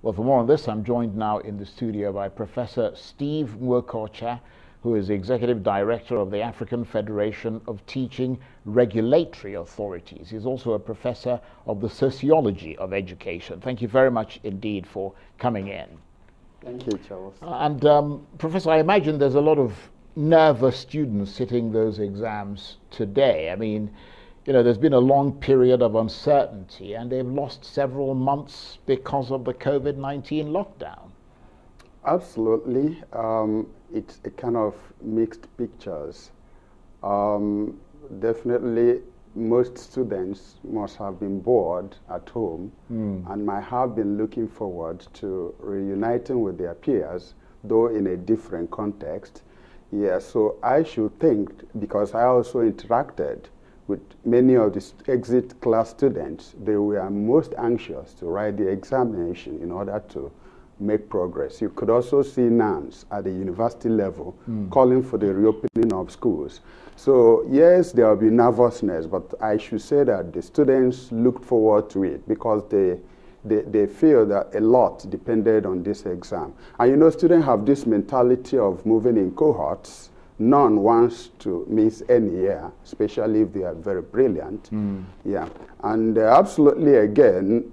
Well, for more on this, I'm joined now in the studio by Professor Steve Nwokocha, who is the Executive Director of the African Federation of Teaching Regulatory Authorities. He's also a Professor of the Sociology of Education. Thank you very much indeed for coming in. Thank you, Charles. Professor, I imagine there's a lot of nervous students sitting those exams today. I mean, you know, there's been a long period of uncertainty and they've lost several months because of the COVID-19 lockdown. Absolutely. It's a kind of mixed pictures. Definitely, most students must have been bored at home and might have been looking forward to reuniting with their peers, though in a different context. Yeah, so I should think, because I also interacted with many of the exit class students, they were most anxious to write the examination in order to make progress. You could also see nuns at the university level calling for the reopening of schools. So yes, there will be nervousness, but I should say that the students looked forward to it because they feel that a lot depended on this exam. And you know, students have this mentality of moving in cohorts. None wants to miss any year, especially if they are very brilliant. Yeah, and absolutely, again,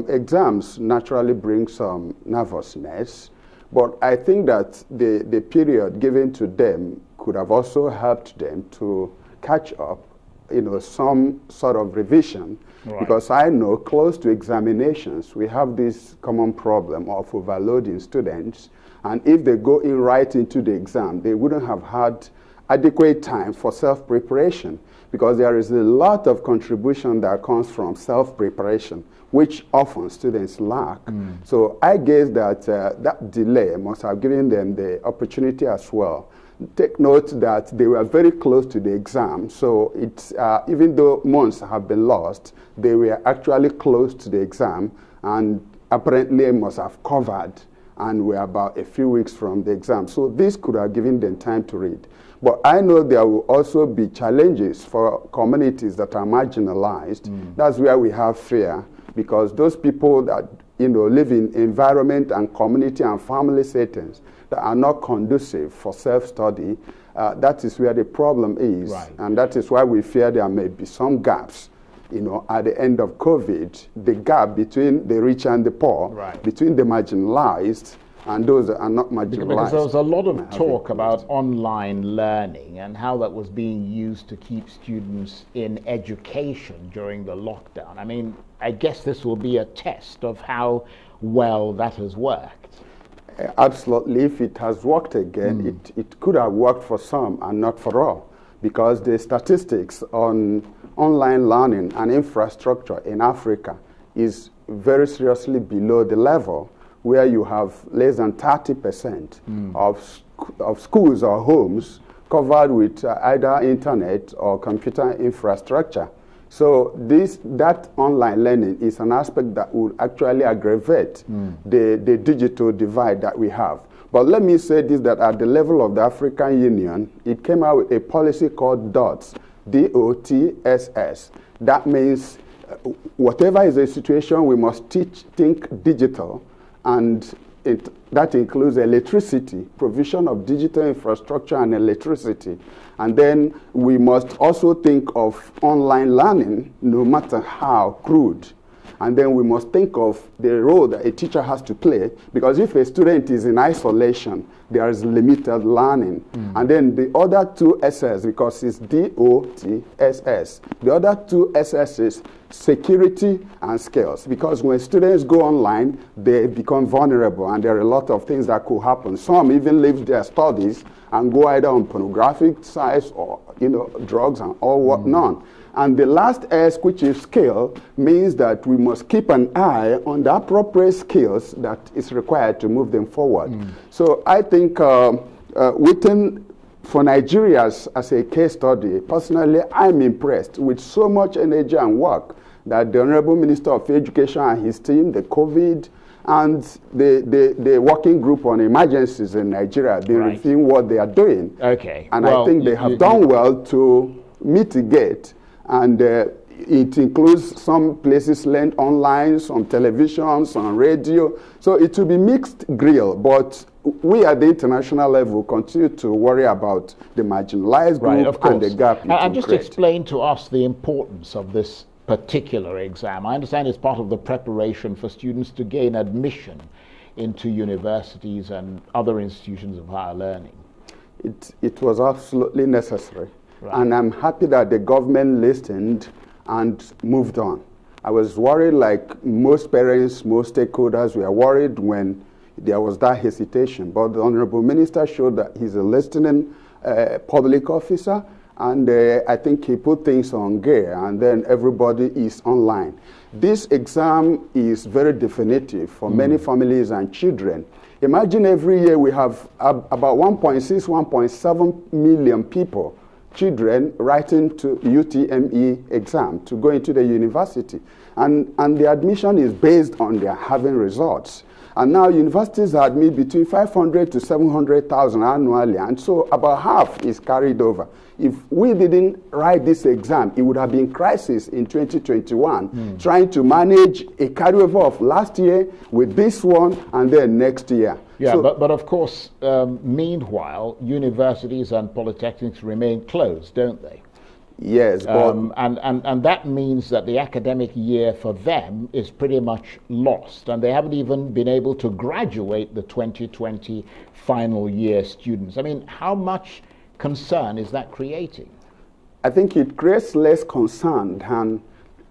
exams naturally bring some nervousness, but I think that the period given to them could have also helped them to catch up, you know, some sort of revision. Right. Because I know close to examinations, we have this common problem of overloading students. And if they go in right into the exam, they wouldn't have had adequate time for self-preparation because there is a lot of contribution that comes from self-preparation, which often students lack. So I guess that that delay must have given them the opportunity as well. Take note that they were very close to the exam, so it's, even though months have been lost, they were actually close to the exam and apparently must have covered, and we're about a few weeks from the exam. So this could have given them time to read. But I know there will also be challenges for communities that are marginalized. That's where we have fear, because those people that, you know, live in environment and community and family settings that are not conducive for self-study, that is where the problem is. Right. And that is why we fear there may be some gaps, you know, at the end of COVID, the gap between the rich and the poor, right, between the marginalized and those that are not marginalized. Because there was a lot of talk about online learning and how that was being used to keep students in education during the lockdown. I mean, I guess this will be a test of how well that has worked. Absolutely. If it has worked again, it could have worked for some and not for all, because the statistics on online learning and infrastructure in Africa is very seriously below the level where you have less than 30% of schools or homes covered with either internet or computer infrastructure. So that online learning is an aspect that will actually aggravate the digital divide that we have. But let me say this, that at the level of the African Union, it came out with a policy called DOTS, D-O-T-S-S. That means whatever is the situation, we must think digital, and that includes electricity, provision of digital infrastructure and electricity. And then we must also think of online learning, no matter how crude. And then we must think of the role that a teacher has to play, because if a student is in isolation, there is limited learning. And then the other two S's, because it's D-O-T-S-S, the other two S's, security and skills, because when students go online, they become vulnerable, and there are a lot of things that could happen. Some even leave their studies and go either on pornographic sites or, you know, drugs and all whatnot. And the last S, which is skill, means that we must keep an eye on the appropriate skills that is required to move them forward. So I think for Nigeria as a case study, personally, I'm impressed with so much energy and work that the Honorable Minister of Education and his team, the COVID, and the working group on emergencies in Nigeria have been reviewing what they are doing. Okay. And well, I think they have done well to mitigate and it includes some places learned online, some television, some radio. So it will be mixed grill, but we at the international level continue to worry about the marginalized group and the gap. And just explain to us the importance of this particular exam. I understand it's part of the preparation for students to gain admission into universities and other institutions of higher learning. It was absolutely necessary. And I'm happy that the government listened and moved on. I was worried, like most parents, most stakeholders were worried when there was that hesitation. But the Honorable Minister showed that he's a listening public officer, and I think he put things on gear, and then everybody is online. This exam is very definitive for many families and children. Imagine every year we have about 1.6, 1.7 million people, children writing to UTME exam to go into the university. And the admission is based on their having results. And now universities admit between 500 to 700,000 annually, and so about half is carried over. If we didn't write this exam, it would have been crisis in 2021, trying to manage a carryover of last year with this one and then next year. Yeah, so, but of course, meanwhile, universities and polytechnics remain closed, don't they? Yes. And that means that the academic year for them is pretty much lost, and they haven't even been able to graduate the 2020 final year students. I mean, how much concern is that creating? I think it creates less concern than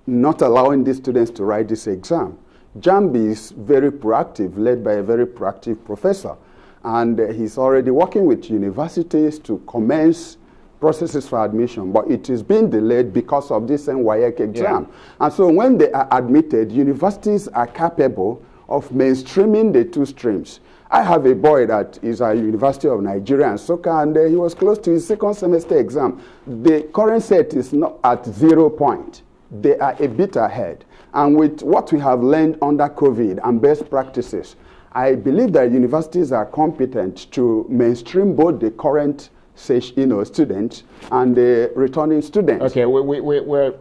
not allowing these students to write this exam. JAMB is very proactive, led by a very proactive professor, and he's already working with universities to commence processes for admission, but it is being delayed because of this NWAEC exam. And so when they are admitted, universities are capable of mainstreaming the two streams. I have a boy that is at University of Nigeria and Soka, and he was close to his second semester exam. The current set is not at 0 point. They are a bit ahead. And with what we have learned under COVID and best practices, I believe that universities are competent to mainstream both the current students and the returning students. Okay, we're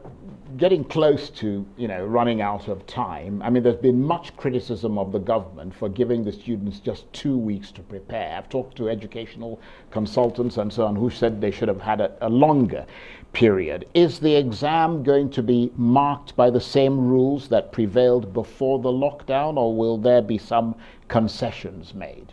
getting close to running out of time. I mean, there's been much criticism of the government for giving the students just 2 weeks to prepare. I've talked to educational consultants and so on who said they should have had a longer period. Is the exam going to be marked by the same rules that prevailed before the lockdown, or will there be some concessions made?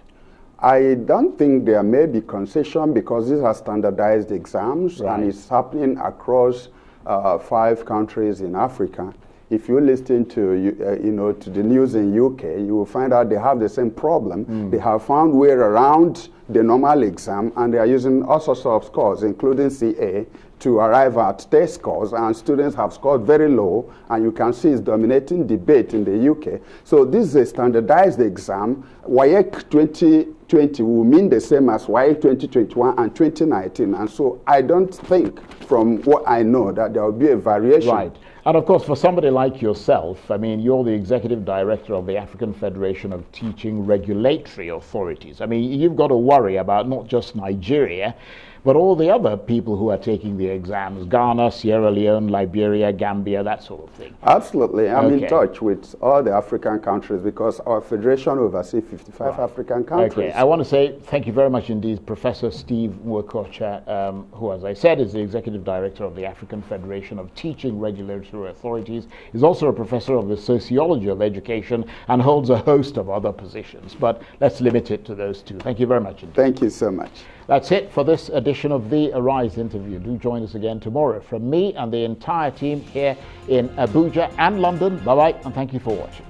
I don't think there may be concession because these are standardized exams, and it's happening across 5 countries in Africa. If you listen to to the news in UK, you will find out they have the same problem. They have found way around the normal exam, and they are using all sorts of scores, including CA, to arrive at test scores, and students have scored very low, and you can see it's dominating debate in the UK. So this is a standardized exam. WAEC 2020 will mean the same as WAEC 2021 and 2019, and so I don't think, from what I know, that there will be a variation. Right. And of course, for somebody like yourself, I mean, you're the executive director of the African Federation of Teaching Regulatory Authorities. I mean, you've got to worry about not just Nigeria, but all the other people who are taking the exams: Ghana, Sierra Leone, Liberia, Gambia, that sort of thing. Absolutely. I'm in touch with all the African countries because our federation oversees 55 African countries. Okay. I want to say thank you very much indeed, Professor Steve Nwokocha, who, as I said, is the executive director of the African Federation of Teaching Regulatory Authorities. He's also a professor of the sociology of education and holds a host of other positions. But let's limit it to those two. Thank you very much indeed. Thank you so much. That's it for this edition of the Arise interview. Do join us again tomorrow. From me and the entire team here in Abuja and London, bye-bye, and thank you for watching.